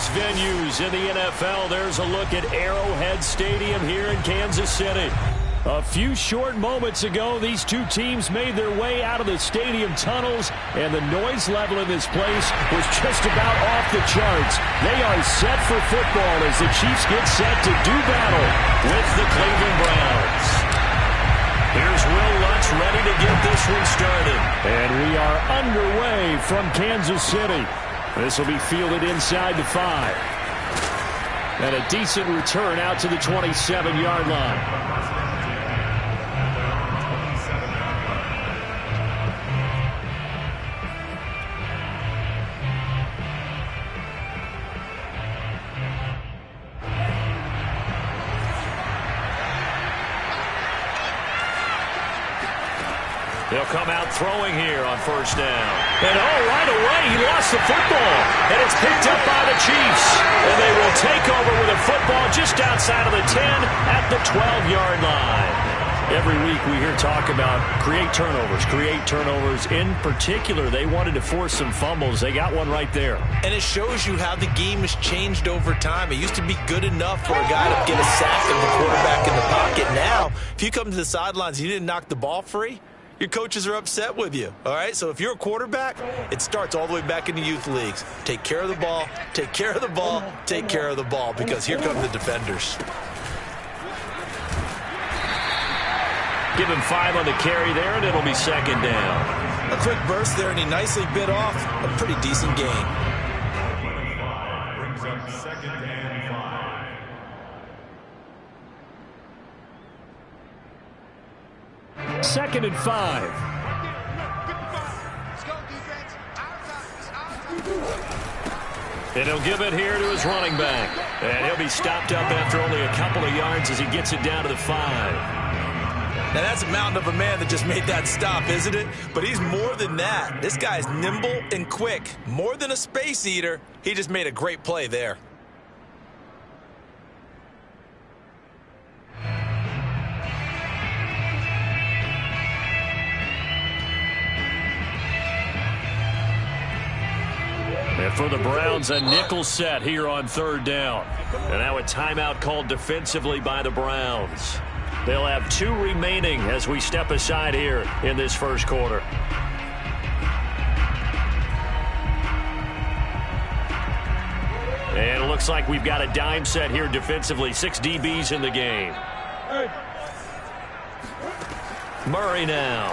famous venues in the NFL. There's a look at Arrowhead Stadium here in Kansas City. A few short moments ago, these two teams made their way out of the stadium tunnels, and the noise level in this place was just about off the charts. They are set for football as the Chiefs get set to do battle with the Cleveland Browns. Here's Will Lutz ready to get this one started. And we are underway from Kansas City. This will be fielded inside the 5. And a decent return out to the 27-yard line. They'll come out throwing here on first down. And right away, he lost the football. And it's picked up by the Chiefs. And they will take over with a football just outside of the 10 at the 12-yard line. Every week we hear talk about create turnovers. In particular, they wanted to force some fumbles. They got one right there. And it shows you how the game has changed over time. It used to be good enough for a guy to get a sack of the quarterback in the pocket. Now, if you come to the sidelines and you didn't knock the ball free, your coaches are upset with you, all right? So if you're a quarterback, it starts all the way back in the youth leagues. Take care of the ball, take care of the ball, take care of the ball, because here come the defenders. Give him 5 on the carry there, and it'll be second down. A quick burst there, and he nicely bit off a pretty decent gain. Brings up second and 5. Second and 5. And he'll give it here to his running back. And he'll be stopped up after only a couple of yards as he gets it down to the 5. Now, that's a mountain of a man that just made that stop, isn't it? But he's more than that. This guy's nimble and quick. More than a space eater. He just made a great play there. And for the Browns, a nickel set here on third down. And now a timeout called defensively by the Browns. They'll have 2 remaining as we step aside here in this first quarter. And it looks like we've got a dime set here defensively. 6 DBs in the game. Murray now.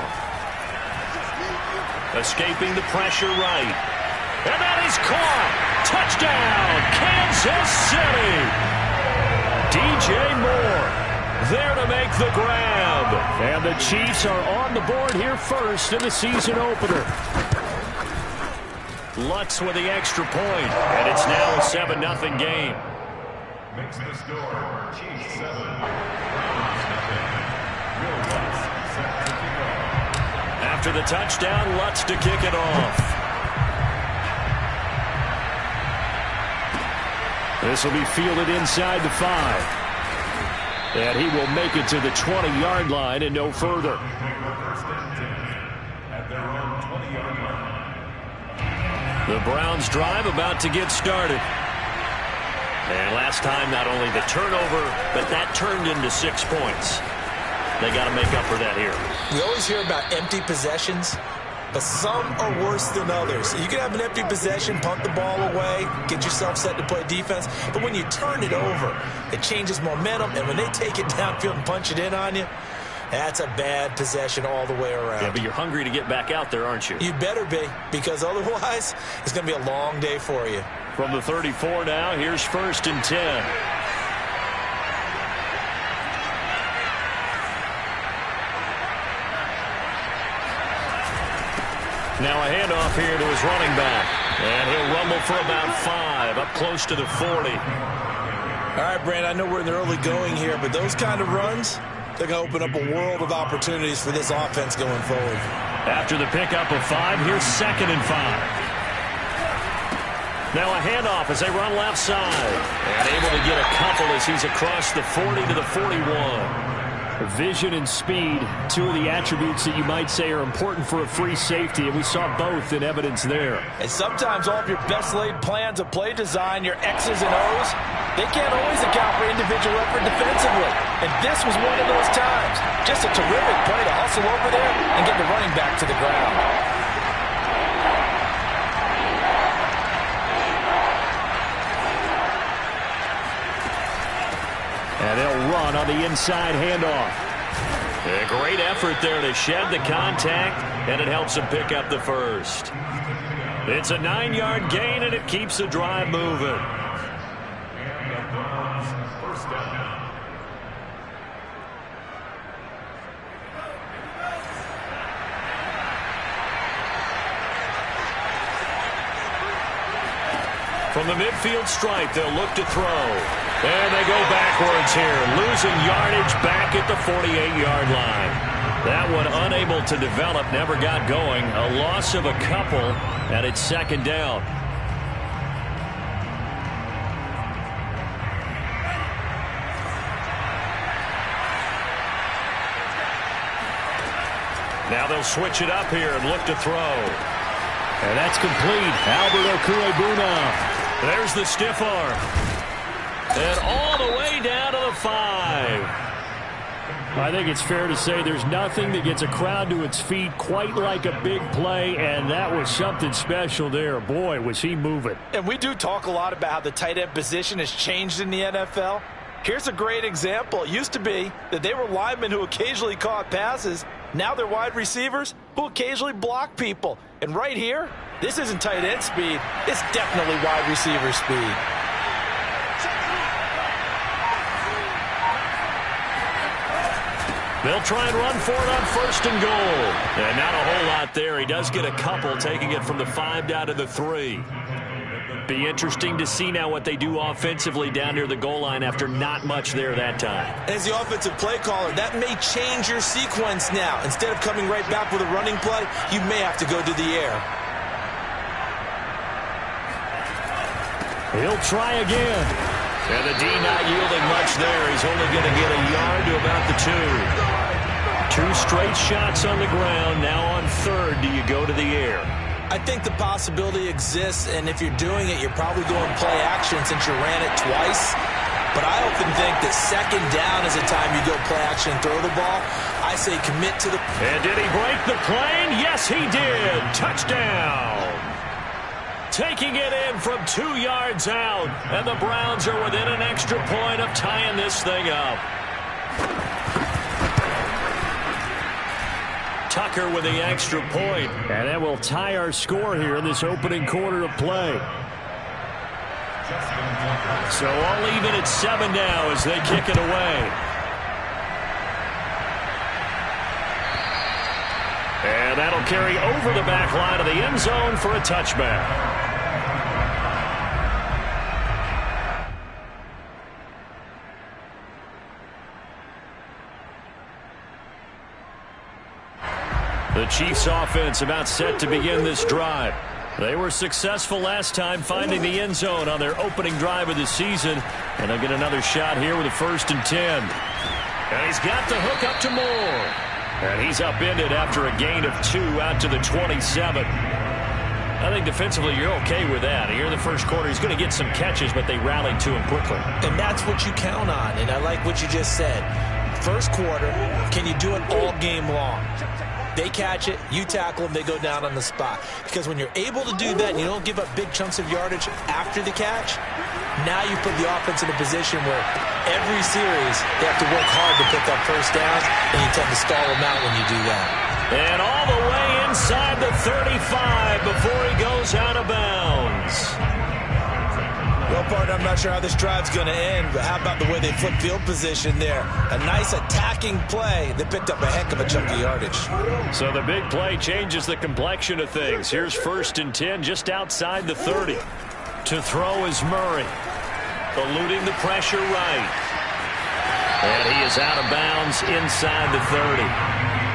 Escaping the pressure right. And that is caught. Touchdown, Kansas City. DJ Moore there to make the grab. And the Chiefs are on the board here first in the season opener. Lutz with the extra point. And it's now a 7-0 game. Makes the score. Chiefs 7. Browns nothing. Will Lutz set to kick off. After the touchdown, Lutz to kick it off. This will be fielded inside the 5. And he will make it to the 20-yard line and no further. The Browns drive about to get started. And last time, not only the turnover, but that turned into 6 points. They got to make up for that here. We always hear about empty possessions, but some are worse than others. You can have an empty possession, punt the ball away, get yourself set to play defense. But when you turn it over, it changes momentum. And when they take it downfield and punch it in on you, that's a bad possession all the way around. Yeah, but you're hungry to get back out there, aren't you? You better be, because otherwise it's going to be a long day for you. From the 34 now, here's first and 10. Now a handoff here to his running back. And he'll rumble for about 5, up close to the 40. All right, Brand, I know we're in the early going here, but those kind of runs, they're going to open up a world of opportunities for this offense going forward. After the pickup of 5, here's second and 5. Now a handoff as they run left side. And able to get a couple as he's across the 40 to the 41. Vision and speed, two of the attributes that you might say are important for a free safety, and we saw both in evidence there. And sometimes all of your best laid plans of play design, your X's and O's, they can't always account for individual effort defensively. And this was one of those times. Just a terrific play to hustle over there and get the running back to the ground. And they'll run on the inside handoff. A great effort there to shed the contact, and it helps them pick up the first. It's a 9-yard gain, and it keeps the drive moving. First down. From the midfield stripe, they'll look to throw. And they go backwards here, losing yardage back at the 48-yard line. That one unable to develop, never got going. A loss of a couple, and it's second down. Now they'll switch it up here and look to throw. And that's complete. Albert Okuebuna. There's the stiff arm. And all the way down to the 5. I think it's fair to say there's nothing that gets a crowd to its feet quite like a big play, and that was something special there. Boy, was he moving. And we do talk a lot about how the tight end position has changed in the NFL. Here's a great example. It used to be that they were linemen who occasionally caught passes. Now they're wide receivers who occasionally block people. And right here, this isn't tight end speed. It's definitely wide receiver speed. They'll try and run for it on first and goal. And not a whole lot there. He does get a couple, taking it from the 5 down to the 3. Be interesting to see now what they do offensively down near the goal line after not much there that time. As the offensive play caller, that may change your sequence now. Instead of coming right back with a running play, you may have to go to the air. He'll try again. And the D not yielding much there. He's only going to get a yard to about the 2. 2 straight shots on the ground. Now on third, do you go to the air? I think the possibility exists, and if you're doing it, you're probably going play action since you ran it twice. But I often think that second down is a time you go play action and throw the ball. I say commit to the... And did he break the plane? Yes, he did. Touchdown. Taking it in from 2 yards out, and the Browns are within an extra point of tying this thing up. Tucker with the extra point. And that will tie our score here in this opening quarter of play. So all even at 7 now as they kick it away. And that'll carry over the back line of the end zone for a touchback. The Chiefs offense about set to begin this drive. They were successful last time finding the end zone on their opening drive of the season. And they'll get another shot here with a 1st and 10. And he's got the hook up to Moore. And he's upended after a gain of 2 out to the 27. I think defensively you're okay with that. Here in the first quarter, he's going to get some catches, but they rallied to him quickly. And that's what you count on, and I like what you just said. First quarter, can you do it all game long? They catch it, you tackle them, they go down on the spot. Because when you're able to do that and you don't give up big chunks of yardage after the catch, now you put the offense in a position where every series they have to work hard to pick up first downs, and you tend to stall them out when you do that. And all the way inside the 35 before he goes out of bounds. Well, partner, I'm not sure how this drive's going to end, but how about the way they flip field position there? A nice attacking play. They picked up a heck of a chunk of yardage. So the big play changes the complexion of things. Here's 1st and 10 just outside the 30. To throw is Murray. Eluding the pressure right. And he is out of bounds inside the 30.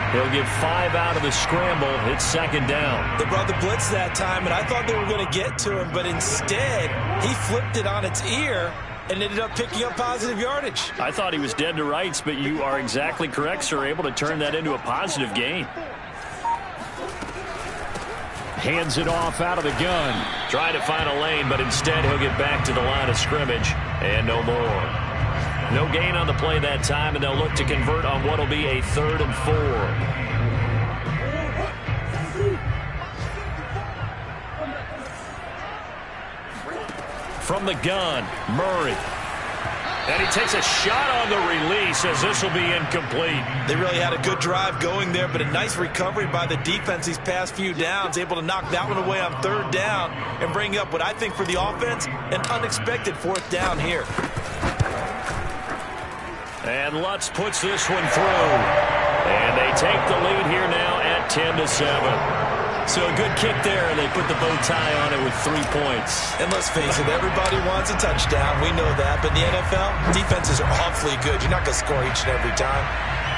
He'll get 5 out of the scramble. It's 2nd down. They brought the blitz that time, and I thought they were going to get to him, but instead, he flipped it on its ear and ended up picking up positive yardage. I thought he was dead to rights, but you are exactly correct, sir. Able to turn that into a positive gain. Hands it off out of the gun. Trying to find a lane, but instead he'll get back to the line of scrimmage. And no more. No gain on the play that time, and they'll look to convert on what will be a 3rd and 4. From the gun, Murray. And he takes a shot on the release as this will be incomplete. They really had a good drive going there, but a nice recovery by the defense these past few downs, able to knock that one away on 3rd down and bring up what I think for the offense, an unexpected 4th down here. And Lutz puts this one through. And they take the lead here now at 10-7. So a good kick there, and they put the bow tie on it with 3 points. And let's face it, everybody wants a touchdown. We know that. But in the NFL, defenses are awfully good. You're not going to score each and every time.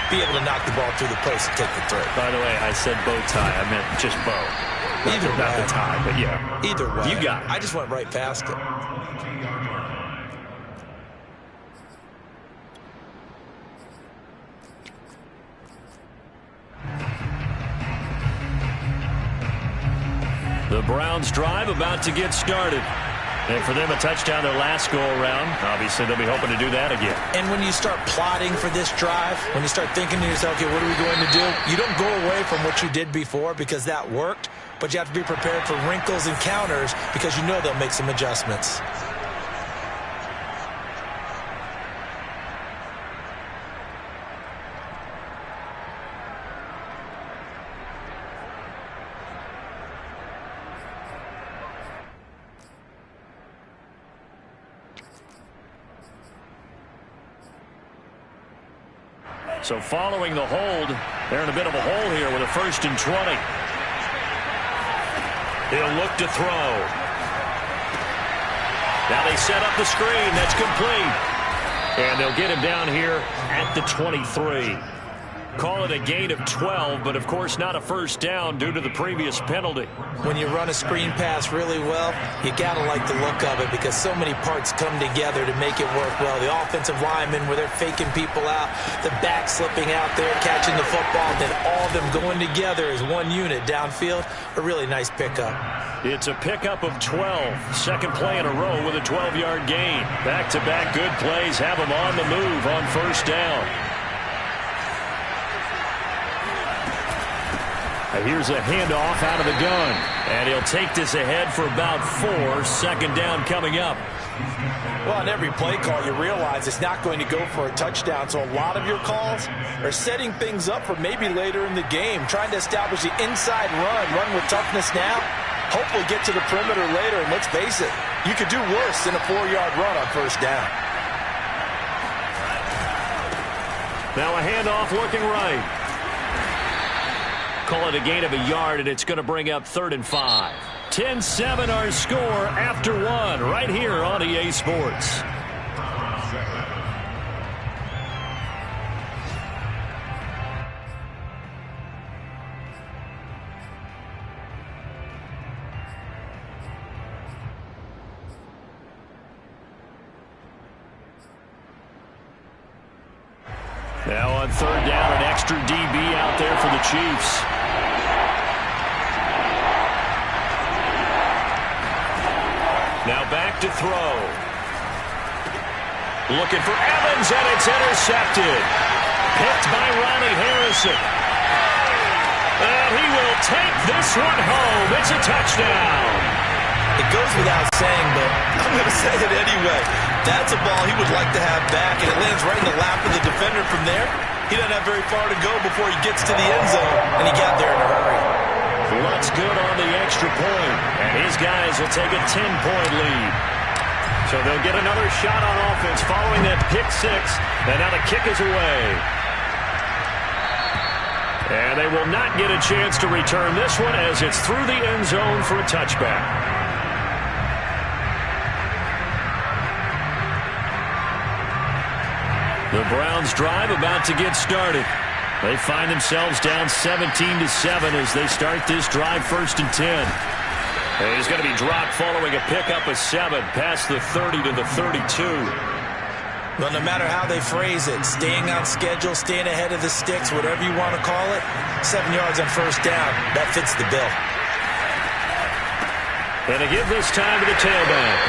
Be able to knock the ball through the post and take the throw. By the way, I said bow tie. I meant just bow. Either way. Not the tie, but yeah. Either way. You got it. I just went right past it. The Browns drive about to get started. And for them, a touchdown their last go-around. Obviously, they'll be hoping to do that again. And when you start plotting for this drive, when you start thinking to yourself, okay, what are we going to do? You don't go away from what you did before because that worked, but you have to be prepared for wrinkles and counters because you know they'll make some adjustments. So following the hold, they're in a bit of a hole here with a 1st and 20. He'll look to throw. Now they set up the screen. That's complete. And they'll get him down here at the 23. Call it a gain of 12, but of course not a 1st down due to the previous penalty. When you run a screen pass really well, you got to like the look of it because so many parts come together to make it work well. The offensive linemen where they're faking people out, the back slipping out there, catching the football, then all of them going together as one unit downfield. A really nice pickup. It's a pickup of 12. Second play in a row with a 12-yard gain. Back-to-back good plays have them on the move on 1st down. Here's a handoff out of the gun. And he'll take this ahead for about 4. 2nd down coming up. Well, on every play call, you realize it's not going to go for a touchdown. So a lot of your calls are setting things up for maybe later in the game, trying to establish the inside run with toughness now, hopefully get to the perimeter later. And let's face it, you could do worse than a 4-yard run on 1st down. Now a handoff looking right. Call it a gain of a yard, and it's going to bring up 3rd and 5. 10-7 our score after 1 right here on EA Sports. Now on 3rd down, an extra DB out there for the Chiefs. Now back to throw. Looking for Evans, and it's intercepted. Picked by Ronnie Harrison. And he will take this one home. It's a touchdown. It goes without saying, but I'm going to say it anyway. That's a ball he would like to have back, and it lands right in the lap of the defender from there. He doesn't have very far to go before he gets to the end zone, and he got there in a hurry. Lutz good on the extra point, and his guys will take a 10-point lead. So they'll get another shot on offense following that pick 6, and now the kick is away. And they will not get a chance to return this one as it's through the end zone for a touchback. The Browns drive about to get started. They find themselves down 17-7 as they start this drive 1st and 10. And he's going to be dropped following a pickup of 7 past the 30 to the 32. Well, no matter how they phrase it, staying on schedule, staying ahead of the sticks, whatever you want to call it, 7 yards on first down, that fits the bill. And to give this time to the tailback.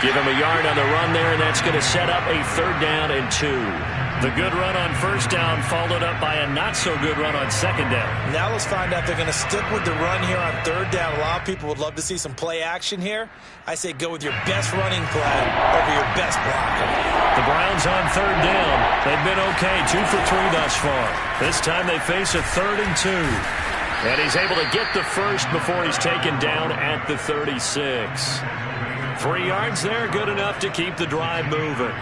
Give him a yard on the run there, and that's going to set up a 3rd down and 2. The good run on first down followed up by a not-so-good run on 2nd down. Now let's find out if they're going to stick with the run here on 3rd down. A lot of people would love to see some play action here. I say go with your best running plan over your best blocker. The Browns on 3rd down. They've been okay, 2 for 3 thus far. This time they face a 3rd and 2. And he's able to get the first before he's taken down at the 36. 3 yards there, good enough to keep the drive moving.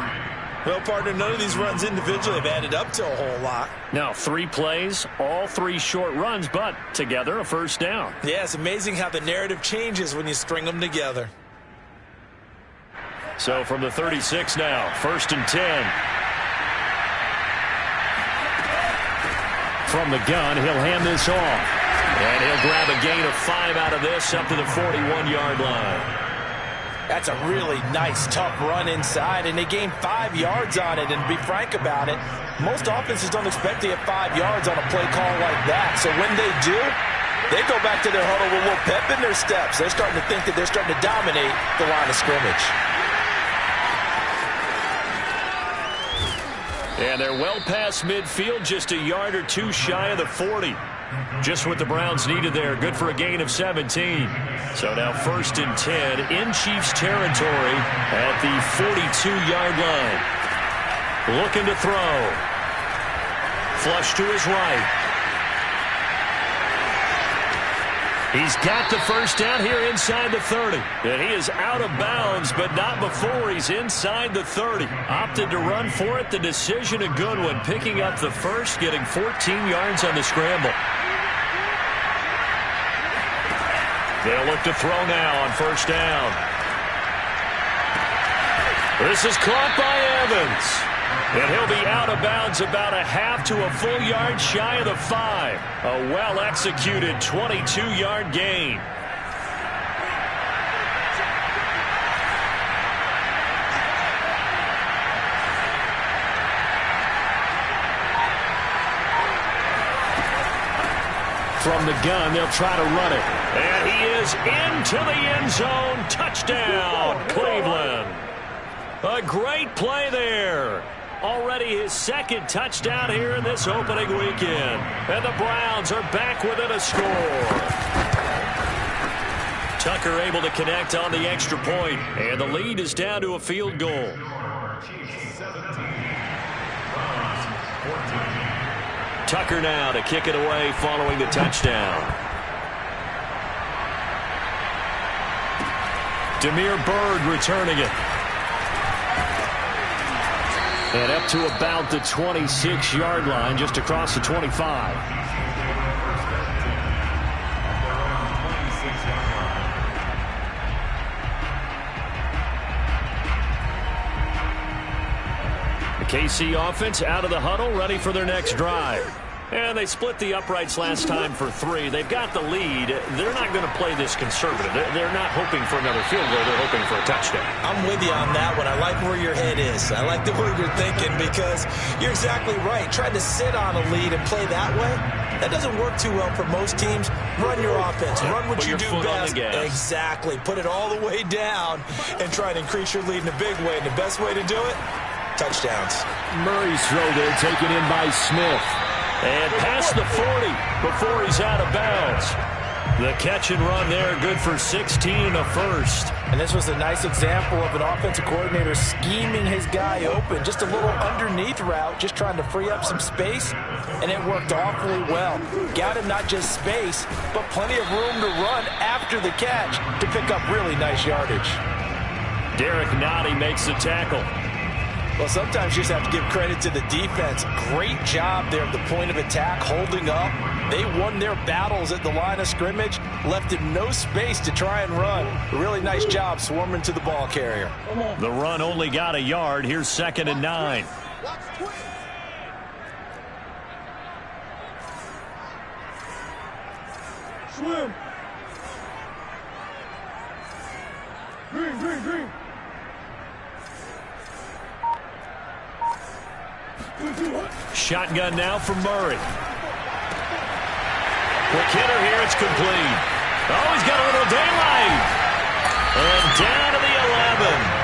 Well, partner, none of these runs individually have added up to a whole lot. Now, 3 plays, all 3 short runs, but together a first down. Yeah, it's amazing how the narrative changes when you string them together. So from the 36 now, 1st and 10. From the gun, he'll hand this off. And he'll grab a gain of 5 out of this up to the 41-yard line. That's a really nice, tough run inside, and they gained 5 yards on it. And to be frank about it, most offenses don't expect to get 5 yards on a play call like that. So when they do, they go back to their huddle with a little pep in their steps. They're starting to think that they're starting to dominate the line of scrimmage. And they're well past midfield, just a yard or 2 shy of the 40. Just what the Browns needed there. Good for a gain of 17. So now 1st and 10 in Chiefs territory at the 42-yard line. Looking to throw. Flush to his right. He's got the first down here inside the 30. And he is out of bounds, but not before he's inside the 30. Opted to run for it. The decision a good one. Picking up the first, getting 14 yards on the scramble. They'll look to throw now on first down. This is caught by Evans. And he'll be out of bounds about a half to a full yard shy of the 5. A well-executed 22-yard gain. From the gun, they'll try to run it. And he is into the end zone. Touchdown, Cleveland. A great play there. Already his 2nd touchdown here in this opening weekend. And the Browns are back within a score. Tucker able to connect on the extra point. And the lead is down to a field goal. Tucker now to kick it away following the touchdown. Demir Bird returning it. And up to about the 26-yard line, just across the 25. The KC offense out of the huddle, ready for their next drive. And they split the uprights last time for 3. They've got the lead. They're not going to play this conservative. They're not hoping for another field goal. They're hoping for a touchdown. I'm with you on that one. I like where your head is. I like the way you're thinking because you're exactly right. Trying to sit on a lead and play that way, that doesn't work too well for most teams. Run your offense. Run what you do best. Exactly. Put it all the way down and try to increase your lead in a big way. And the best way to do it, touchdowns. Murray's throw there taken in by Smith. And past the 40 before he's out of bounds. The catch and run there, good for 16 and a first. And this was a nice example of an offensive coordinator scheming his guy open. Just a little underneath route, just trying to free up some space. And it worked awfully well. Got him not just space, but plenty of room to run after the catch to pick up really nice yardage. Derek Nottie makes the tackle. Well, sometimes you just have to give credit to the defense. Great job there at the point of attack, holding up. They won their battles at the line of scrimmage, left him no space to try and run. A really nice job swarming to the ball carrier. The run only got a yard. Here's 2nd and 9. Swim. Shotgun now for Murray. Quick hitter here. It's complete. Oh, he's got a little daylight. And down to the 11.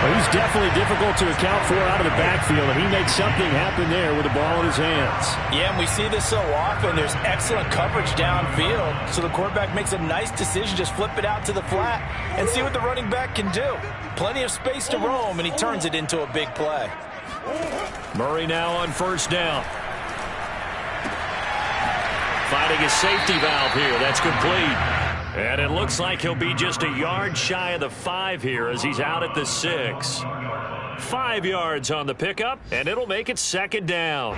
Well, he's definitely difficult to account for out of the backfield, and he makes something happen there with the ball in his hands. Yeah, and we see this so often. There's excellent coverage downfield, so the quarterback makes a nice decision. Just flip it out to the flat and see what the running back can do. Plenty of space to roam, and he turns it into a big play. Murray now on first down. Finding a safety valve here. That's complete. And it looks like he'll be just a yard shy of the 5 here as he's out at the 6. 5 yards on the pickup, and it'll make it second down.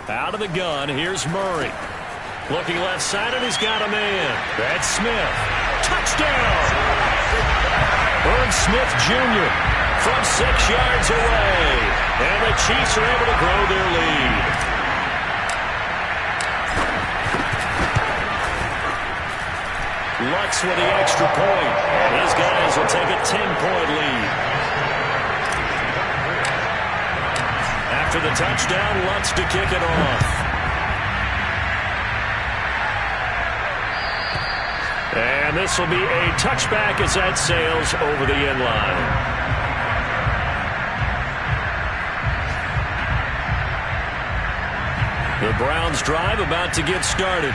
Out of the gun, here's Murray. Looking left side, and he's got a man. That's Smith. Touchdown! Irv Smith Jr. from 6 yards away. And the Chiefs are able to grow their lead. Lutz with the extra point. And his guys will take a 10-point lead. After the touchdown, Lutz to kick it off. And this will be a touchback as that sails over the end line. The Browns drive about to get started.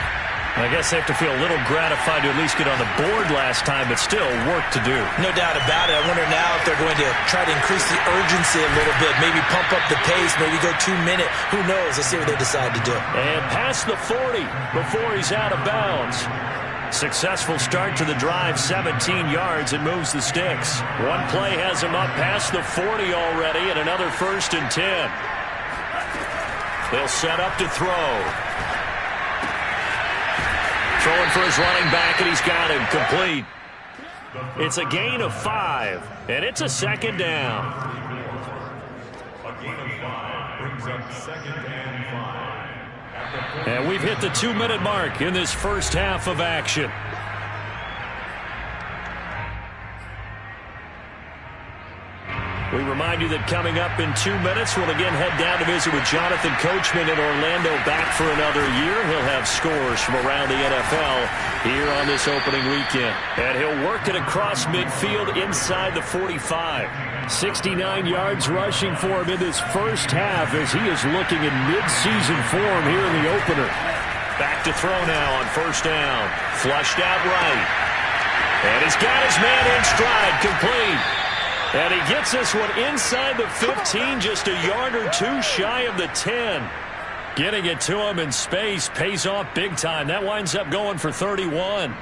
I guess they have to feel a little gratified to at least get on the board last time, but still work to do. No doubt about it. I wonder now if they're going to try to increase the urgency a little bit, maybe pump up the pace, maybe go 2-minute. Who knows? Let's see what they decide to do. And past the 40 before he's out of bounds. Successful start to the drive, 17 yards, and moves the sticks. One play has him up past the 40 already, and another 1st and 10. They'll set up to throw. Throwing for his running back, and he's got him complete. It's a gain of 5, and it's a second down. A gain of 5 brings up second and 5. And we've hit the 2-minute mark in this first half of action. We remind you that coming up in 2 minutes, we'll again head down to visit with Jonathan Coachman in Orlando, back for another year. He'll have scores from around the NFL here on this opening weekend. And he'll work it across midfield inside the 45. 69 yards rushing for him in this first half as he is looking in mid-season form here in the opener. Back to throw now on first down. Flushed out right. And he's got his man in stride, complete. And he gets this one inside the 15, just a yard or 2 shy of the 10. Getting it to him in space pays off big time. That winds up going for 31.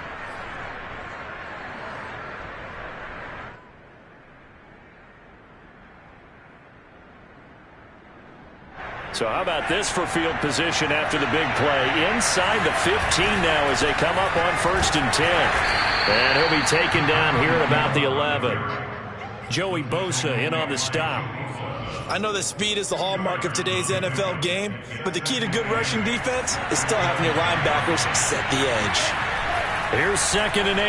So how about this for field position after the big play? Inside the 15 now as they come up on 1st and 10. And he'll be taken down here at about the 11. Joey Bosa in on the stop. I know that speed is the hallmark of today's NFL game, but the key to good rushing defense is still having your linebackers set the edge. Here's 2nd and 8.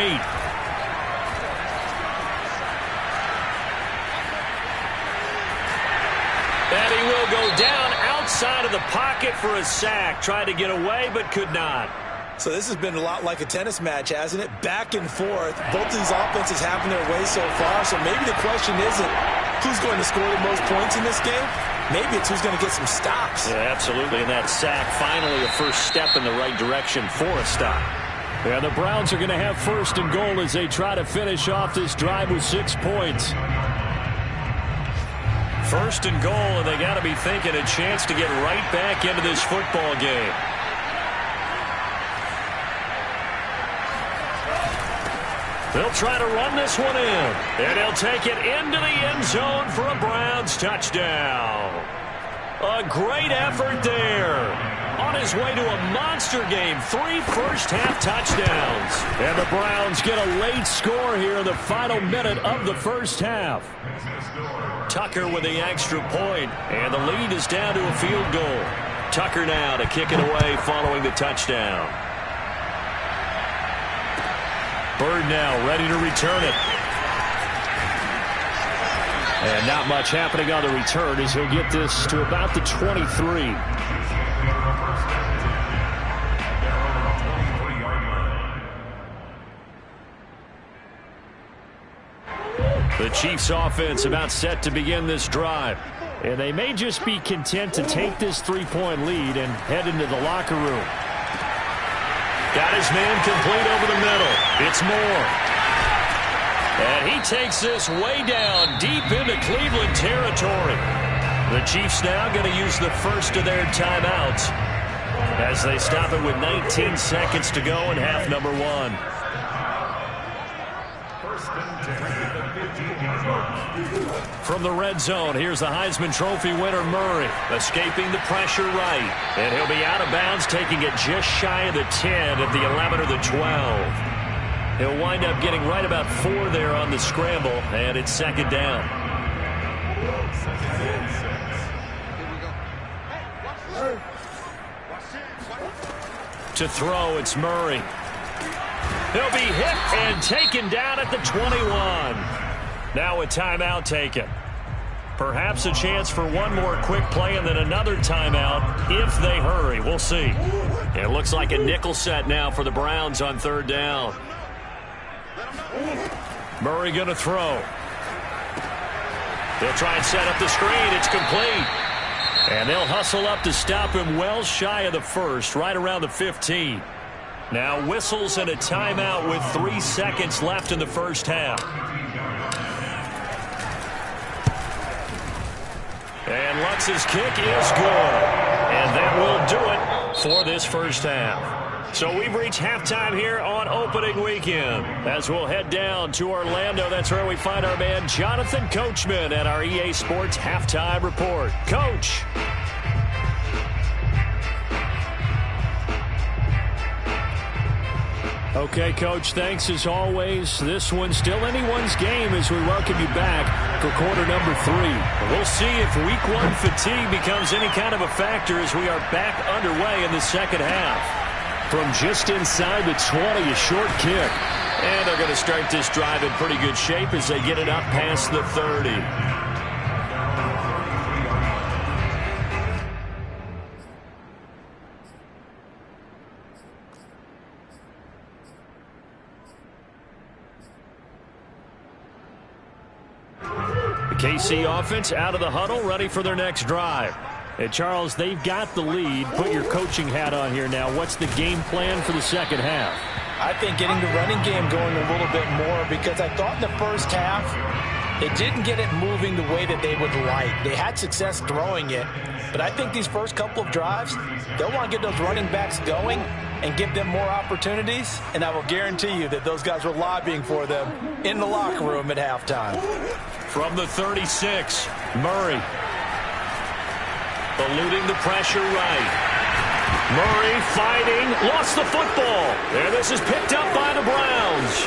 And he will go down outside of the pocket for a sack. Tried to get away, but could not. So this has been a lot like a tennis match, hasn't it? Back and forth. Both of these offenses having their way so far. So maybe the question isn't who's going to score the most points in this game. Maybe it's who's going to get some stops. Yeah, absolutely. And that sack, finally a first step in the right direction for a stop. Yeah, the Browns are going to have 1st and goal as they try to finish off this drive with 6 points. 1st and goal, and they got to be thinking a chance to get right back into this football game. They'll try to run this one in, and he'll take it into the end zone for a Browns touchdown. A great effort there. on his way to a monster game. 3 first-half touchdowns. And the Browns get a late score here in the final minute of the first half. Tucker with the extra point, and the lead is down to a field goal. Tucker now to kick it away following the touchdown. Bird now ready to return it. And not much happening on the return as he'll get this to about the 23. The Chiefs offense about set to begin this drive. And they may just be content to take this 3-point lead and head into the locker room. Got his man complete over the middle. It's Moore. And he takes this way down deep into Cleveland territory. The Chiefs now going to use the first of their timeouts as they stop it with 19 seconds to go in half number 1. From the red zone, here's the Heisman Trophy winner Murray, escaping the pressure right. And he'll be out of bounds, taking it just shy of the 10 at the 11 or the 12. He'll wind up getting right about 4 there on the scramble, and it's second down. To throw, it's Murray. He'll be hit and taken down at the 21. Now a timeout taken. Perhaps a chance for one more quick play and then another timeout if they hurry. We'll see. It looks like a nickel set now for the Browns on third down. Murray going to throw. They'll try and set up the screen. It's complete. And they'll hustle up to stop him well shy of the first, right around the 15. Now whistles and a timeout with 3 seconds left in the first half. And Lutz's kick is good. And that will do it for this first half. So we've reached halftime here on opening weekend. As we'll head down to Orlando, that's where we find our man Jonathan Coachman at our EA Sports Halftime Report. Coach. Okay, Coach, thanks as always. This one's still anyone's game as we welcome you back for quarter number 3. We'll see if week 1 fatigue becomes any kind of a factor as we are back underway in the second half. From just inside the 20, a short kick. And they're going to start this drive in pretty good shape as they get it up past the 30. KC offense out of the huddle, ready for their next drive. And Charles, they've got the lead. Put your coaching hat on here now. What's the game plan for the second half? I think getting the running game going a little bit more, because I thought in the first half it didn't get it moving the way that they would like. They had success throwing it, but I think these first couple of drives, they'll want to get those running backs going and give them more opportunities, and I will guarantee you that those guys were lobbying for them in the locker room at halftime. From the 36, Murray. Eluding the pressure right. Murray fighting, lost the football. And this is picked up by the Browns.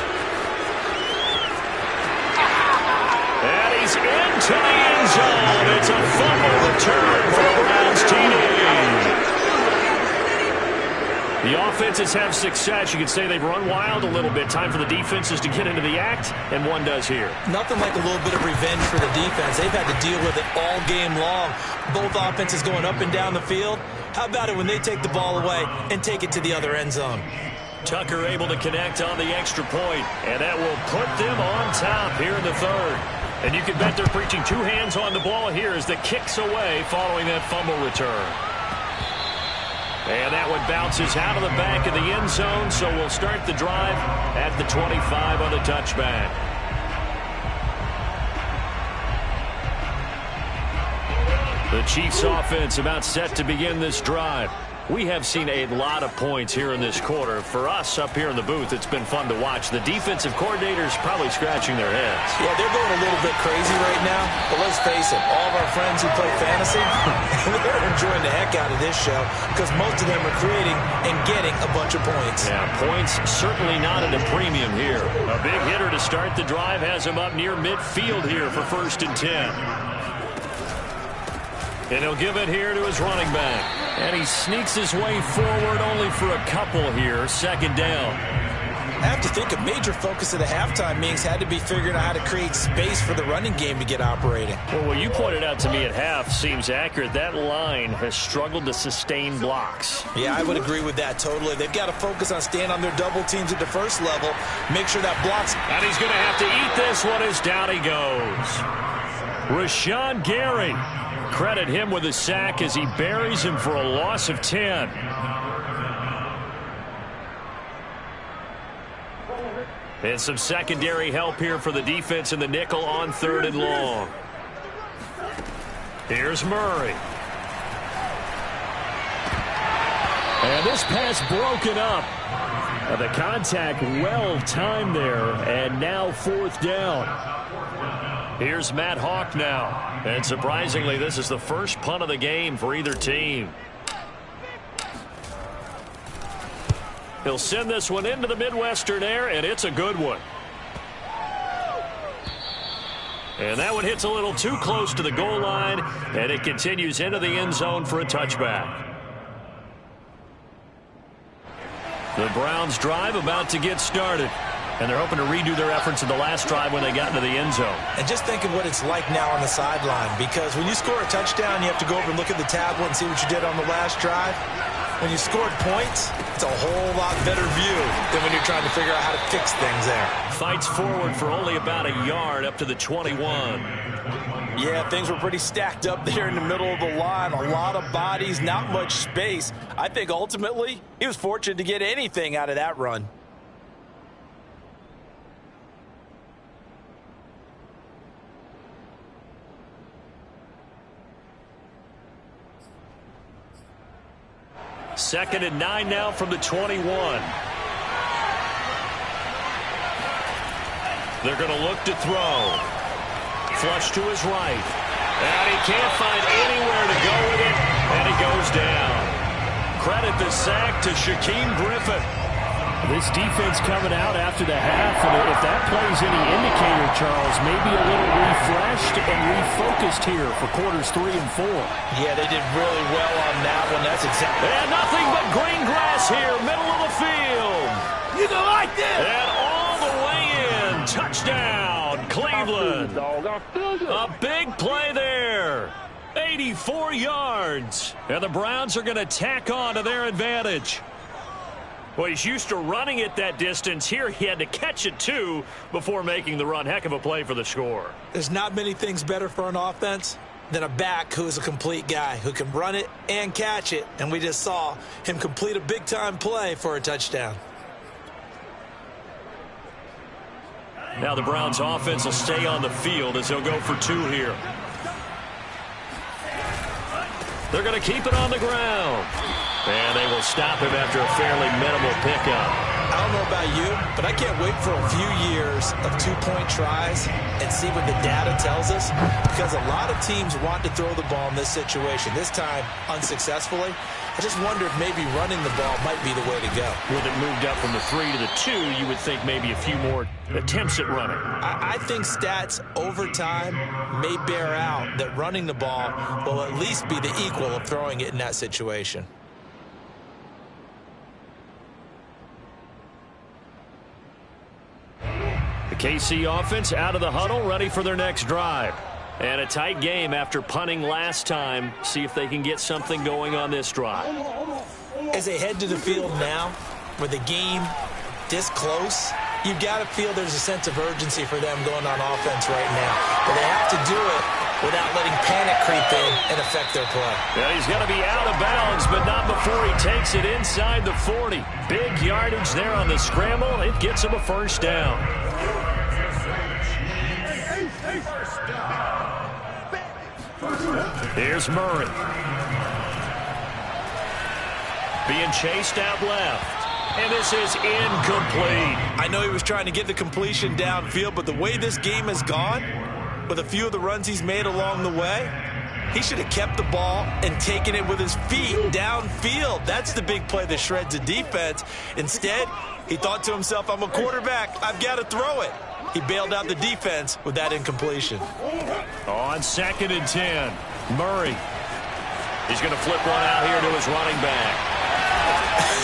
And he's into the end zone. It's a fumble return for the Browns TD. The offenses have success. You could say they've run wild a little bit. Time for the defenses to get into the act, and one does here. Nothing like a little bit of revenge for the defense. They've had to deal with it all game long. Both offenses going up and down the field. How about it when they take the ball away and take it to the other end zone? Tucker able to connect on the extra point, and that will put them on top here in the third. And you can bet they're preaching 2 hands on the ball here as the kick's away following that fumble return. And that one bounces out of the back of the end zone, so we'll start the drive at the 25 on the touchback. The Chiefs offense about set to begin this drive. We have seen a lot of points here in this quarter. For us up here in the booth, it's been fun to watch. The defensive coordinators probably scratching their heads. Yeah, they're going a little bit crazy right now. But let's face it, all of our friends who play fantasy, they're enjoying the heck out of this show because most of them are creating and getting a bunch of points. Yeah, points certainly not at a premium here. A big hitter to start the drive has him up near midfield here for 1st and 10. And he'll give it here to his running back. And he sneaks his way forward only for a couple here. 2nd down. I have to think a major focus of the halftime meetings had to be figuring out how to create space for the running game to get operating. Well, what you pointed out to me at half seems accurate. That line has struggled to sustain blocks. Yeah, I would agree with that totally. They've got to focus on staying on their double teams at the first level. Make sure that blocks. And he's going to have to eat this one as down he goes. Rashawn Gary. Credit him with a sack as he buries him for a loss of 10. And some secondary help here for the defense in the nickel on 3rd and long. Here's Murray. And this pass broken up. The contact well timed there, and now 4th down. Here's Matt Hawk now. And surprisingly, this is the first punt of the game for either team. He'll send this one into the Midwestern air, and it's a good one. And that one hits a little too close to the goal line, and it continues into the end zone for a touchback. The Browns drive about to get started. And they're hoping to redo their efforts in the last drive when they got into the end zone. And just think of what it's like now on the sideline. Because when you score a touchdown, you have to go over and look at the tablet and see what you did on the last drive. When you scored points, it's a whole lot better view than when you're trying to figure out how to fix things there. Fights forward for only about a yard up to the 21. Yeah, things were pretty stacked up there in the middle of the line. A lot of bodies, not much space. I think ultimately he was fortunate to get anything out of that run. Second and 9 now from the 21. They're going to look to throw. Flush to his right. And he can't find anywhere to go with it. And he goes down. Credit the sack to Shaquem Griffin. This defense coming out after the half, and if that plays any indicator, Charles, maybe a little refreshed and refocused here for quarters 3 and 4. Yeah, they did really well on that one. That's exactly. And nothing but green grass here, middle of the field. You don't like this? And all the way in. Touchdown, Cleveland. A big play there. 84 yards. And the Browns are going to tack on to their advantage. Well, he's used to running it that distance. Here he had to catch it, too, before making the run. Heck of a play for the score. There's not many things better for an offense than a back who is a complete guy, who can run it and catch it. And we just saw him complete a big-time play for a touchdown. Now the Browns offense will stay on the field as they'll go for 2 here. They're going to keep it on the ground. And they will stop him after a fairly minimal pickup. I don't know about you, but I can't wait for a few years of 2-point tries and see what the data tells us, because a lot of teams want to throw the ball in this situation. This time, unsuccessfully. I just wonder if maybe running the ball might be the way to go. With it moved up from the 3 to the 2, you would think maybe a few more attempts at running. I think stats over time may bear out that running the ball will at least be the equal of throwing it in that situation. The KC offense out of the huddle, ready for their next drive. And a tight game after punting last time. See if they can get something going on this drive. As they head to the field now, with the game this close, you've got to feel there's a sense of urgency for them going on offense right now. But they have to do it without letting panic creep in and affect their play. Yeah, he's going to be out of bounds, but not before he takes it inside the 40. Big yardage there on the scramble. It gets him a first down. Here's Murray. being chased out left. And this is incomplete. I know he was trying to get the completion downfield, but the way this game has gone, with a few of the runs he's made along the way, he should have kept the ball and taken it with his feet downfield. That's the big play that shreds the defense. Instead, he thought to himself, I'm a quarterback. I've got to throw it. He bailed out the defense with that incompletion. On 2nd and 10, Murray. He's going to flip one out here to his running back.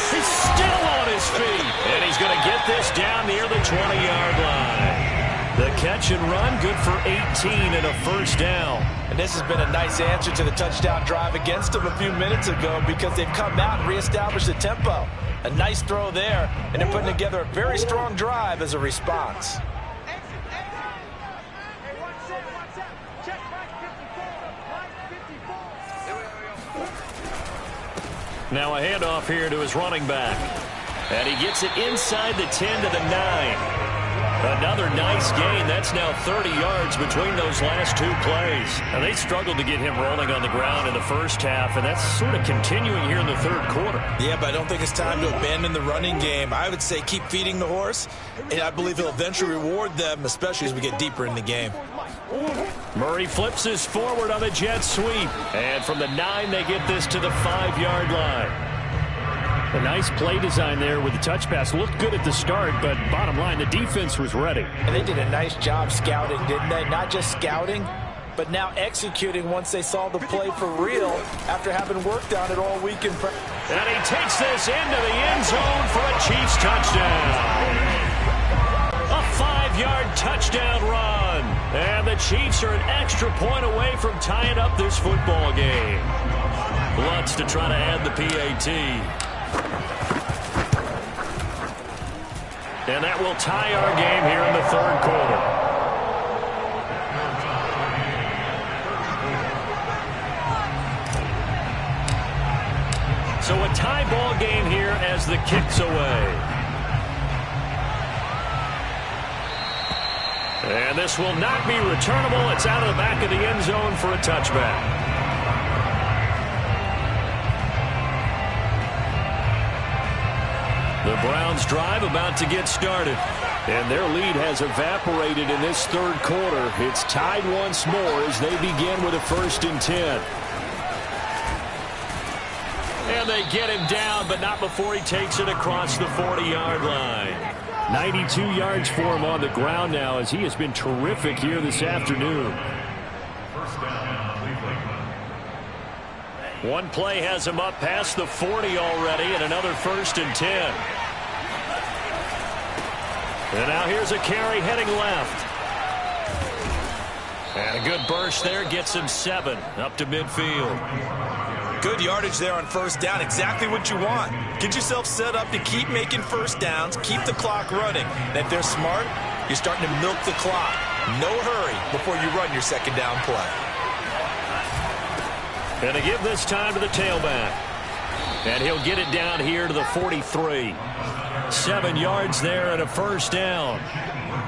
He's still on his feet, and he's going to get this down near the 20-yard line. The catch and run, good for 18 and a first down. And this has been a nice answer to the touchdown drive against them a few minutes ago because they've come out and reestablished the tempo. A nice throw there, and they're putting together a very strong drive as a response. Now a handoff here to his running back. And he gets it inside the 10 to the 9. Another nice gain. That's now 30 yards between those last two plays. And they struggled to get him rolling on the ground in the first half, and that's sort of continuing here in the third quarter. Yeah, but I don't think it's time to abandon the running game. I would say keep feeding the horse, and I believe he'll eventually reward them, especially as we get deeper in the game. Murray flips this forward on the jet sweep. And from the 9, they get this to the 5-yard line. A nice play design there with the touch pass. Looked good at the start, but bottom line, the defense was ready. And they did a nice job scouting, didn't they? Not just scouting, but now executing once they saw the play for real after having worked on it all week in practice. And he takes this into the end zone for a Chiefs touchdown. A 5-yard touchdown run. And the Chiefs are an extra point away from tying up this football game. Lutz to try to add the PAT. And that will tie our game here in the third quarter. So a tie ball game here as the kick's away. And this will not be returnable. It's out of the back of the end zone for a touchback. The Browns drive about to get started. And their lead has evaporated in this third quarter. It's tied once more as they begin with a 1st and 10. And they get him down, but not before he takes it across the 40-yard line. 92 yards for him on the ground now as he has been terrific here this afternoon. First down, Cleveland. One play has him up past the 40 already, and another 1st and 10. And now here's a carry heading left. And a good burst there gets him 7 up to midfield. Good yardage there on first down. Exactly what you want. Get yourself set up to keep making first downs, keep the clock running. And if they're smart, you're starting to milk the clock. No hurry before you run your second down play. And to give this time to the tailback. And he'll get it down here to the 43. 7 yards there and a first down.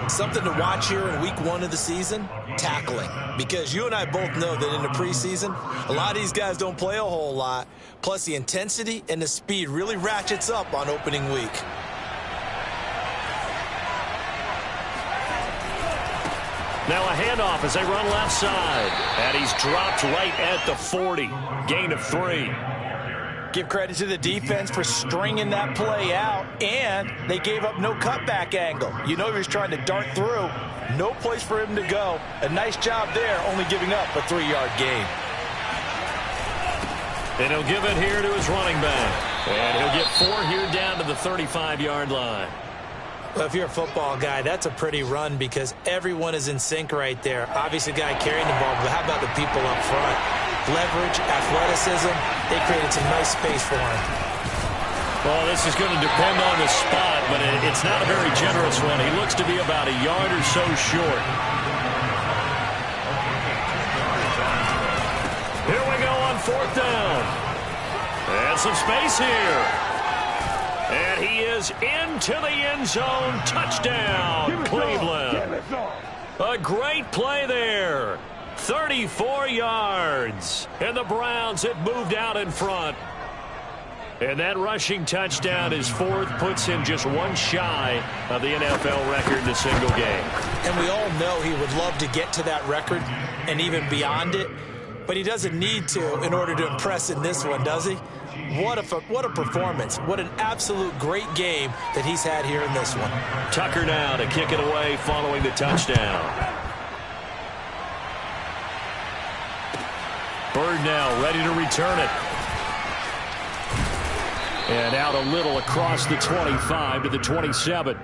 Something to watch here in week 1 of the season, tackling. Because you and I both know that in the preseason, a lot of these guys don't play a whole lot. Plus the intensity and the speed really ratchets up on opening week. Now a handoff as they run left side. And he's dropped right at the 40. Gain of 3. Give credit to the defense for stringing that play out, and they gave up no cutback angle. You know he was trying to dart through. No place for him to go. A nice job there, only giving up a 3-yard gain. And he'll give it here to his running back. And he'll get 4 here down to the 35-yard line. Well, if you're a football guy, that's a pretty run because everyone is in sync right there. Obviously, the guy carrying the ball, but how about the people up front? Leverage, athleticism, they created some nice space for him. Well, this is going to depend on the spot, but it's not a very generous one. He looks to be about a yard or so short. Here we go on 4th down. And some space here. And he is into the end zone. Touchdown, Cleveland. A great play there. 34 yards. And the Browns have moved out in front. And that rushing touchdown, his fourth, puts him just one shy of the NFL record in a single game. And we all know he would love to get to that record and even beyond it, but he doesn't need to in order to impress in this one, does he? What a performance. What an absolute great game that he's had here in this one. Tucker now to kick it away following the touchdown. Bird now ready to return it. And out a little across the 25 to the 27.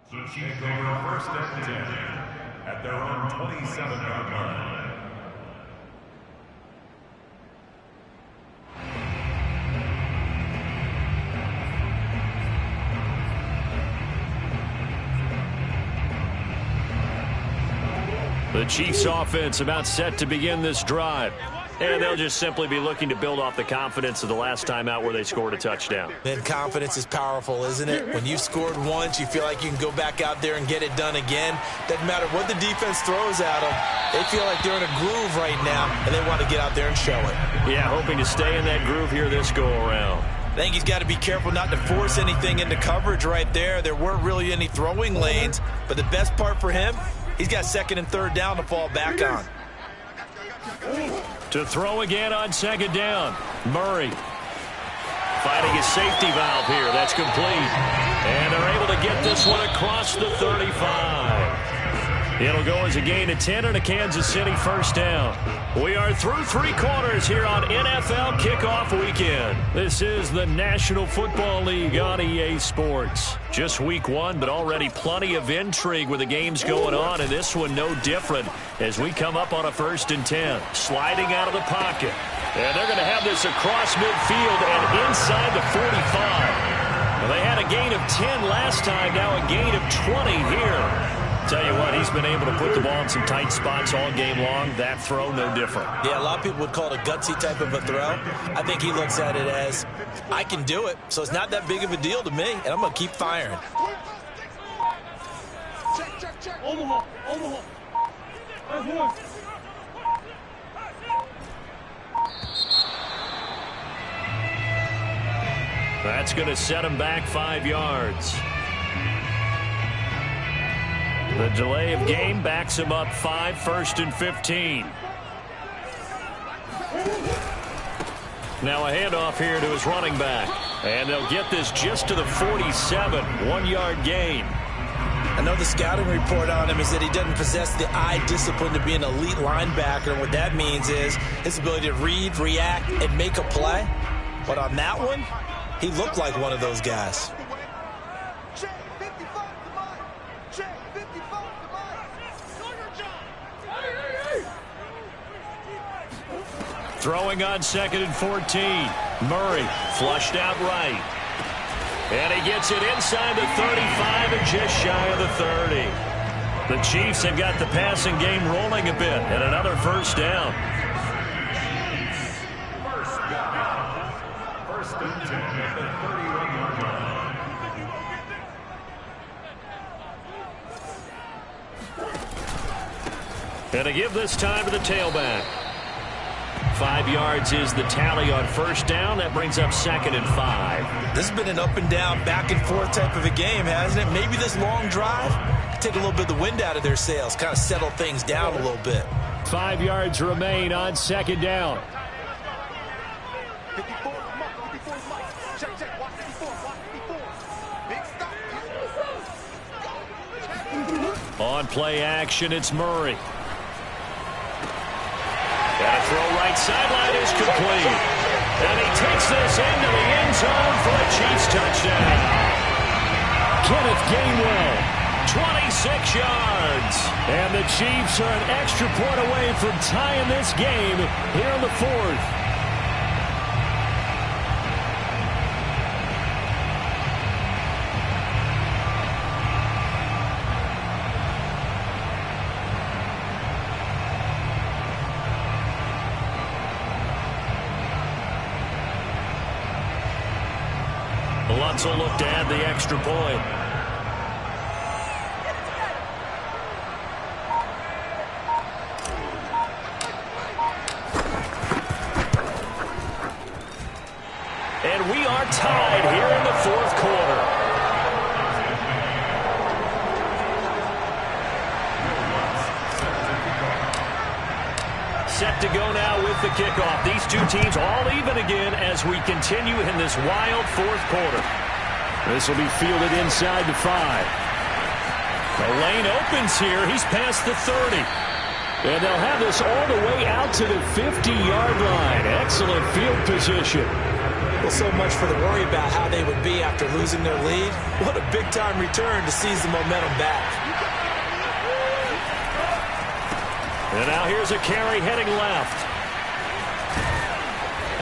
The Chiefs over first and 10 at their own 27-yard line. The Chiefs offense about set to begin this drive. And they'll just simply be looking to build off the confidence of the last time out where they scored a touchdown. Then confidence is powerful, isn't it? When you've scored once, you feel like you can go back out there and get it done again. Doesn't matter what the defense throws at them. They feel like they're in a groove right now, and they want to get out there and show it. Yeah, hoping to stay in that groove here this go-around. I think he's got to be careful not to force anything into coverage right there. There weren't really any throwing lanes, but the best part for him, he's got second and third down to fall back on. To throw again on second down. Murray finding his safety valve here. That's complete. And they're able to get this one across the 35. It'll go as a gain of 10 and a Kansas City first down. We are through three quarters here on NFL Kickoff Weekend. This is the National Football League on EA Sports. Just week one, but already plenty of intrigue with the games going on, and this one no different as we come up on a first and 10. Sliding out of the pocket. And they're going to have this across midfield and inside the 45. Well, they had a gain of 10 last time, now a gain of 20 here. Tell you what, he's been able to put the ball in some tight spots all game long. That throw, no different. Yeah, a lot of people would call it a gutsy type of a throw. I think he looks at it as, I can do it, so it's not that big of a deal to me, and I'm going to keep firing. Check. Omaha. That's going to set him back 5 yards. The delay of game backs him up 5, first and 15. Now a handoff here to his running back. And they'll get this just to the 47, 1-yard gain. I know the scouting report on him is that he doesn't possess the eye discipline to be an elite linebacker. And what that means is his ability to read, react, and make a play. But on that one, he looked like one of those guys. Throwing on second and 14. Murray flushed out right. And he gets it inside the 35 and just shy of the 30. The Chiefs have got the passing game rolling a bit, and another first down. First and 10 at the 31-yard line. And to give this time to the tailback. 5 yards is the tally on first down. That brings up second and 5. This has been an up and down, back and forth type of a game, hasn't it? Maybe this long drive take a little bit of the wind out of their sails, kind of settle things down a little bit. 5 yards remain on second down. On play action, it's Murray. Got a throw right sideline is complete. And he takes this into the end zone for a Chiefs touchdown. Kenneth Gainwell 26 yards. And the Chiefs are an extra point away from tying this game here in the fourth. Lutz will look to add the extra point. And we are tied here in the fourth quarter. Set to go now with the kickoff. These two teams all even again as we continue in this wild fourth quarter. This will be fielded inside the 5. The lane opens here. He's past the 30. And they'll have this all the way out to the 50-yard line. Excellent field position. Well, so much for the worry about how they would be after losing their lead. What a big-time return to seize the momentum back. And now here's a carry heading left.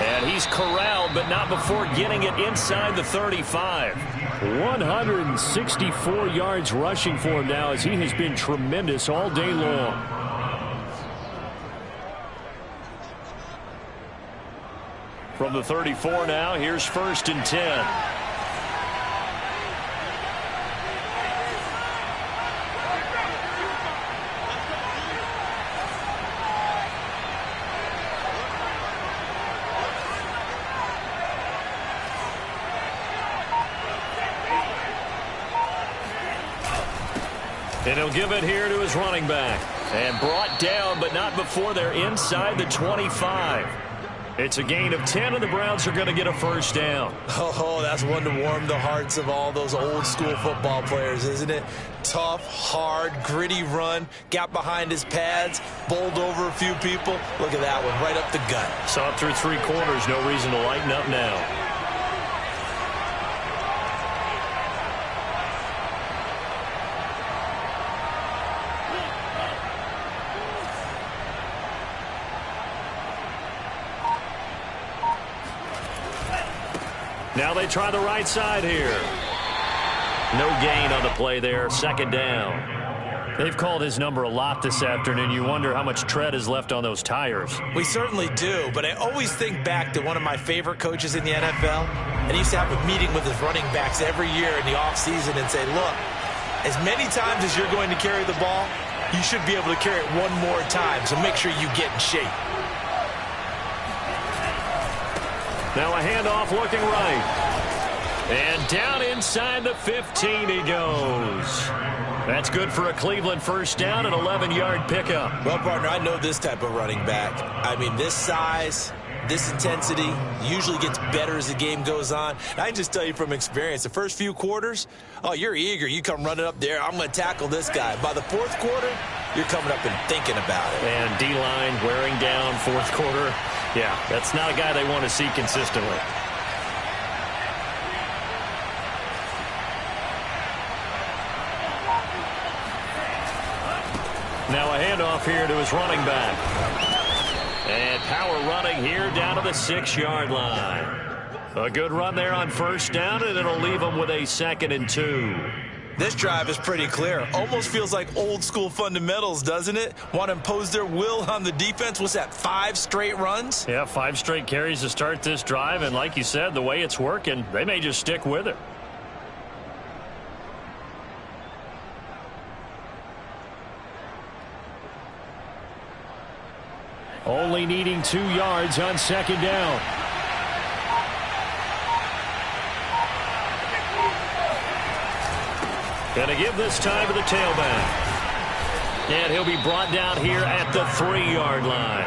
And he's corralled, but not before getting it inside the 35. 164 yards rushing for him now as he has been tremendous all day long. From the 34 now, here's 1st and 10. And he'll give it here to his running back. And brought down, but not before they're inside the 25. It's a gain of 10, and the Browns are going to get a first down. Oh, that's one to warm the hearts of all those old-school football players, isn't it? Tough, hard, gritty run. Got behind his pads, bowled over a few people. Look at that one, right up the gut. Saw it through 3 quarters. No reason to lighten up now. Now they try the right side here. No gain on the play there. 2nd down. They've called his number a lot this afternoon. You wonder how much tread is left on those tires. We certainly do, but I always think back to one of my favorite coaches in the NFL. And he used to have a meeting with his running backs every year in the offseason and say, look, as many times as you're going to carry the ball, you should be able to carry it one more time, so make sure you get in shape. Now a handoff looking right. And down inside the 15 he goes. That's good for a Cleveland first down, an 11-yard pickup. Well, partner, I know this type of running back. I mean, this size, this intensity usually gets better as the game goes on. And I can just tell you from experience, the first few quarters, oh, you're eager. You come running up there. I'm going to tackle this guy. By the 4th quarter, you're coming up and thinking about it. And D-line wearing down 4th quarter. Yeah, that's not a guy they want to see consistently. Now a handoff here to his running back. And power running here down to the 6-yard line. A good run there on first down, and it'll leave them with a 2nd and 2. This drive is pretty clear. Almost feels like old-school fundamentals, doesn't it? Want to impose their will on the defense. What's that, 5 straight runs? Yeah, 5 straight carries to start this drive, and like you said, the way it's working, they may just stick with it. Only needing 2 yards on 2nd down. Going to give this time to the tailback. And he'll be brought down here at the 3-yard line.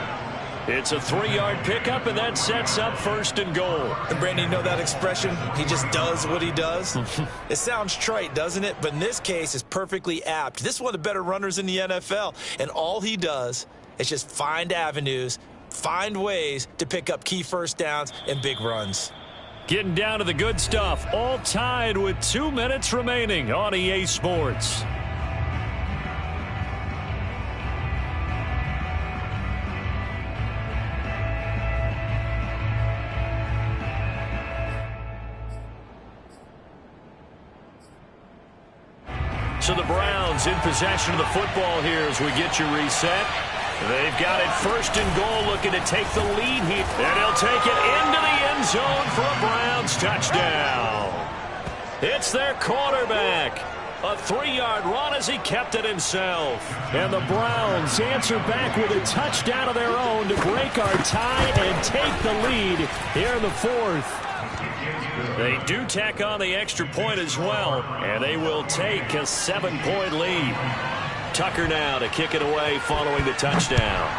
It's a 3-yard pickup, and that sets up 1st and goal. And Brandon, you know that expression? He just does what he does. It sounds trite, doesn't it? But in this case, it's perfectly apt. This is one of the better runners in the NFL. And all he does is just find avenues, find ways to pick up key first downs and big runs. Getting down to the good stuff. All tied with 2 minutes remaining on EA Sports. So the Browns in possession of the football here as we get you reset. They've got it first and goal, looking to take the lead here. And he'll take it into the end zone for a Browns touchdown. It's their quarterback. A 3-yard run as he kept it himself. And the Browns answer back with a touchdown of their own to break our tie and take the lead here in the fourth. They do tack on the extra point as well, and they will take a 7-point lead. Tucker now to kick it away following the touchdown.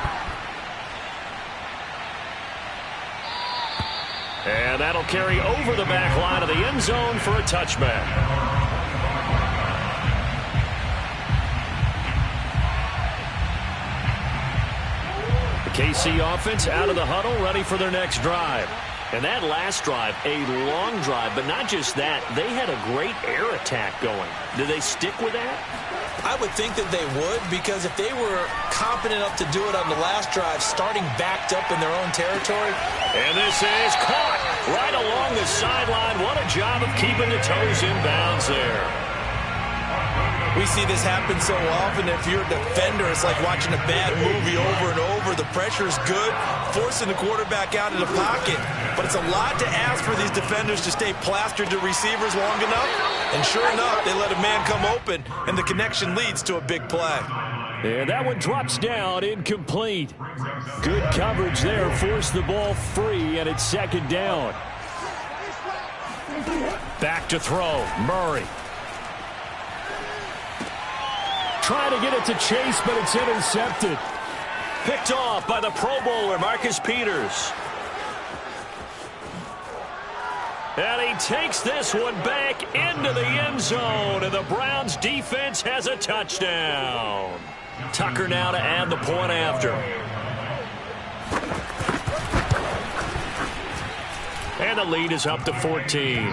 And that'll carry over the back line of the end zone for a touchback. KC offense out of the huddle, ready for their next drive. And that last drive, a long drive, but not just that. They had a great air attack going. Do they stick with that? I would think that they would, because if they were confident enough to do it on the last drive, starting backed up in their own territory. And this is caught right along the sideline. What a job of keeping the toes in bounds there. We see this happen so often. If you're a defender, it's like watching a bad movie over and over. The pressure's good, forcing the quarterback out of the pocket. But it's a lot to ask for these defenders to stay plastered to receivers long enough. And sure enough, they let a man come open, and the connection leads to a big play. And that one drops down, incomplete. Good coverage there, forced the ball free, and it's second down. Back to throw, Murray. Trying to get it to Chase, but it's intercepted. Picked off by the Pro Bowler, Marcus Peters. And he takes this one back into the end zone, and the Browns defense has a touchdown. Tucker now to add the point after. And the lead is up to 14.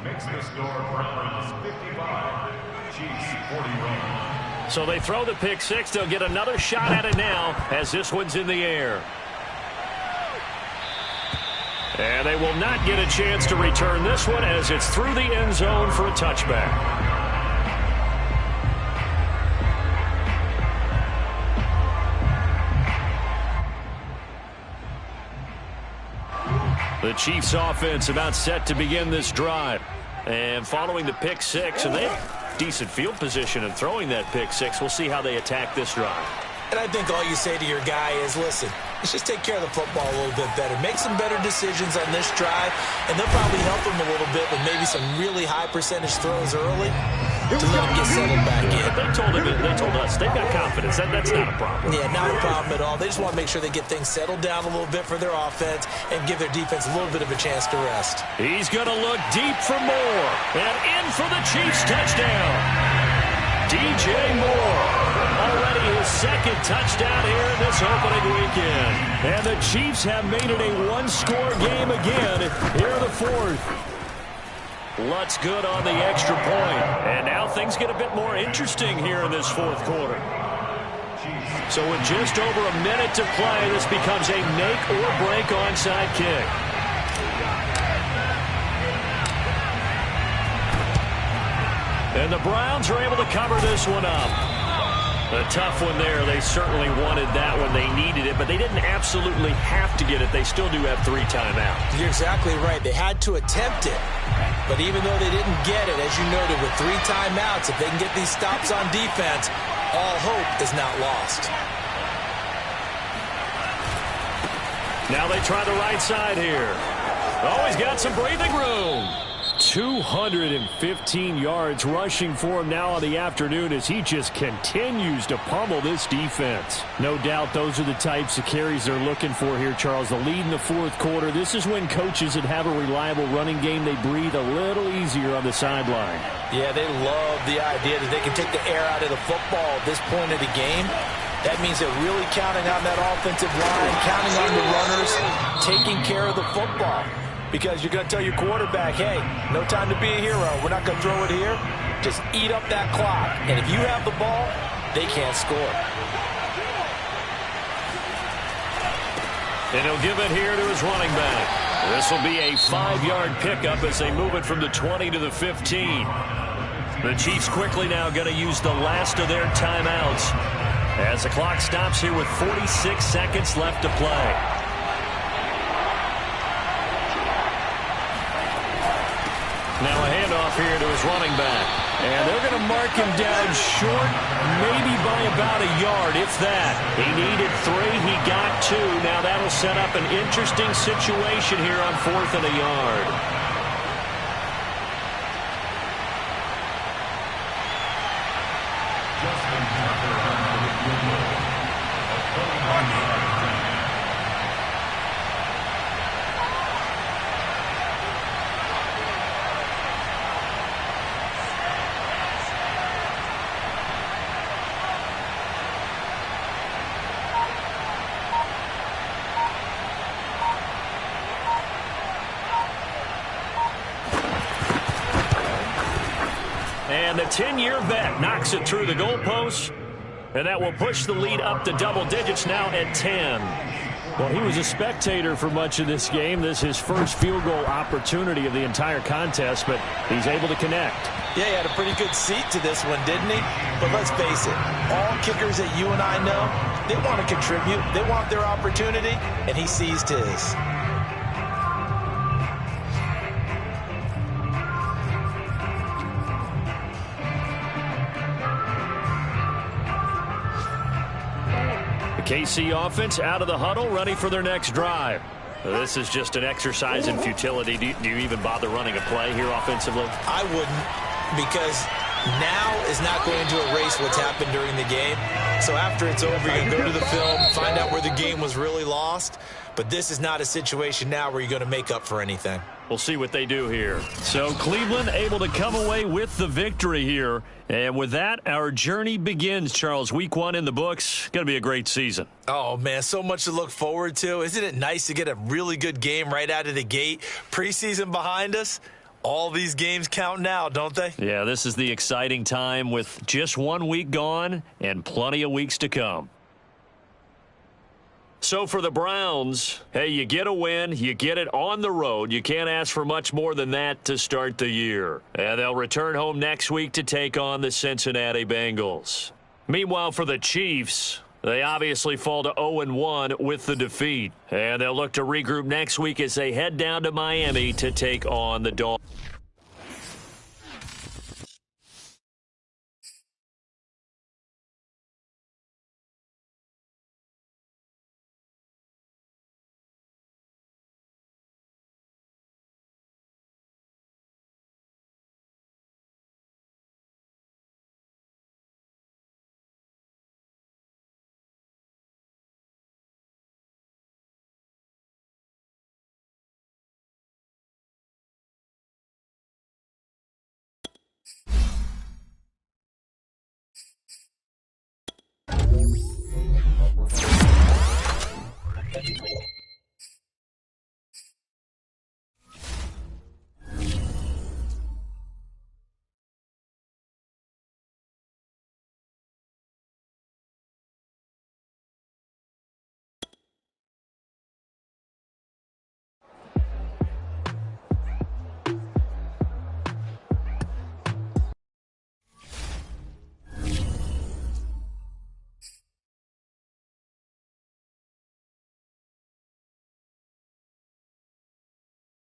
Makes the score Browns 55, Chiefs 41. So they throw the pick six. They'll get another shot at it now as this one's in the air. And they will not get a chance to return this one as it's through the end zone for a touchback. The Chiefs offense about set to begin this drive. And following the pick six, and they have decent field position in throwing that pick six. We'll see how they attack this drive. And I think all you say to your guy is, listen, let's just take care of the football a little bit better. Make some better decisions on this drive, and they'll probably help him a little bit with maybe some really high percentage throws early to let him get settled back in. They told us they've got confidence. That's not a problem. Yeah, not a problem at all. They just want to make sure they get things settled down a little bit for their offense and give their defense a little bit of a chance to rest. He's going to look deep for more. And in for the Chiefs touchdown. DJ Moore. Already his second touchdown here in this opening weekend. And the Chiefs have made it a one-score game again here in the fourth. Lutz good on the extra point. And now things get a bit more interesting here in this fourth quarter. So with just over a minute to play, this becomes a make-or-break onside kick. And the Browns are able to cover this one up. A tough one there. They certainly wanted that one. They needed it, but they didn't absolutely have to get it. They still do have 3 timeouts. You're exactly right. They had to attempt it. But even though they didn't get it, as you noted, with 3 timeouts, if they can get these stops on defense, all hope is not lost. Now they try the right side here. Oh, he's got some breathing room. 215 yards rushing for him now on the afternoon as he just continues to pummel this defense. No doubt those are the types of carries they're looking for here, Charles. The lead in the fourth quarter. This is when coaches that have a reliable running game, they breathe a little easier on the sideline. Yeah, they love the idea that they can take the air out of the football at this point of the game. That means they're really counting on that offensive line, counting on the runners, taking care of the football. Because you're going to tell your quarterback, hey, no time to be a hero. We're not going to throw it here. Just eat up that clock. And if you have the ball, they can't score. And he'll give it here to his running back. This will be a 5-yard pickup as they move it from the 20 to the 15. The Chiefs quickly now going to use the last of their timeouts as the clock stops here with 46 seconds left to play. Now a handoff here to his running back. And they're going to mark him down short, maybe by about a yard, if that. He needed 3, he got 2. Now that'll set up an interesting situation here on 4th and a yard. And the 10-year vet knocks it through the goalpost. And that will push the lead up to double digits now at 10. Well, he was a spectator for much of this game. This is his first field goal opportunity of the entire contest, but he's able to connect. Yeah, he had a pretty good seat to this one, didn't he? But let's face it, all kickers that you and I know, they want to contribute. They want their opportunity, and he seized his. KC offense out of the huddle, ready for their next drive. This is just an exercise in futility. Do you even bother running a play here offensively? I wouldn't, because now is not going to erase what's happened during the game. So after it's over, you're going to go to the film, find out where the game was really lost. But this is not a situation now where you're going to make up for anything. We'll see what they do here. So Cleveland able to come away with the victory here. And with that, our journey begins, Charles. Week 1 in the books. Going to be a great season. Oh, man, so much to look forward to. Isn't it nice to get a really good game right out of the gate? Preseason behind us. All these games count now, don't they? Yeah, this is the exciting time with just 1 week gone and plenty of weeks to come. So for the Browns, hey, you get a win, you get it on the road. You can't ask for much more than that to start the year. And they'll return home next week to take on the Cincinnati Bengals. Meanwhile, for the Chiefs, they obviously fall to 0-1 with the defeat. And they'll look to regroup next week as they head down to Miami to take on the Dolphins.